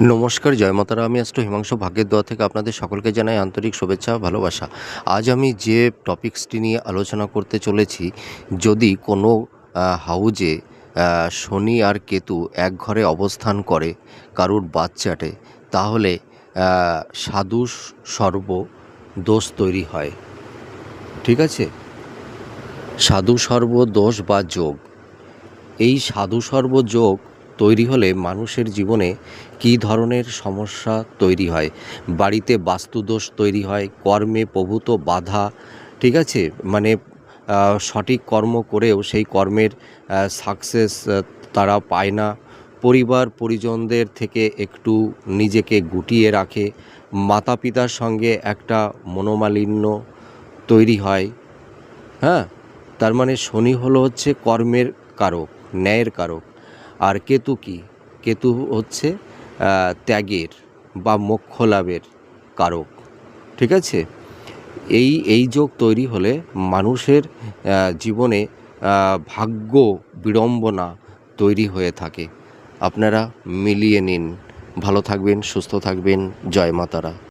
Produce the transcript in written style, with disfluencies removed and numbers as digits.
নমস্কার, জয় মাতারা। আমি অ্যাস্ট্রো হিমাংশু ভাগ্যের দোয়া থেকে আপনাদের সকলকে জানাই আন্তরিক শুভেচ্ছা, ভালোবাসা। আজ আমি যে টপিকসটি নিয়ে আলোচনা করতে চলেছি, যদি কোনো হাউজে শনি আর কেতু এক ঘরে অবস্থান করে কারুর বাচ্চাটে, তাহলে সাধু সর্ব দোষ তৈরি হয়। ঠিক আছে? সাধু সর্ব দোষ বা যোগ, এই সাধু সর্ব যোগ তৈরি হলে মানুষের জীবনে কী ধরনের সমস্যা তৈরি হয়। বাড়িতে বাস্তুদোষ তৈরি হয়, কর্মে প্রভূত বাধা, ঠিক আছে, মানে সঠিক কর্ম করেও সেই কর্মের সাকসেস তারা পায় না। পরিবার পরিজনদের থেকে একটু নিজেকে গুটিয়ে রাখে। মাতা পিতার সঙ্গে একটা মনোমালিন্য তৈরি হয়। হ্যাঁ, তার মানে শনি হচ্ছে কর্মের কারক, ন্যায়ের কারক। আর কেতু কি? কেতু হচ্ছে ত্যাগের বা মোক্ষ লাভের কারক। ঠিক আছে? এই যোগ তৈরি হলে মানুষের জীবনে ভাগ্য বিড়ম্বনা তৈরি হয়ে থাকে। আপনারা মিলিয়ে নিন। ভালো থাকবেন, সুস্থ থাকবেন। জয় মা তারা।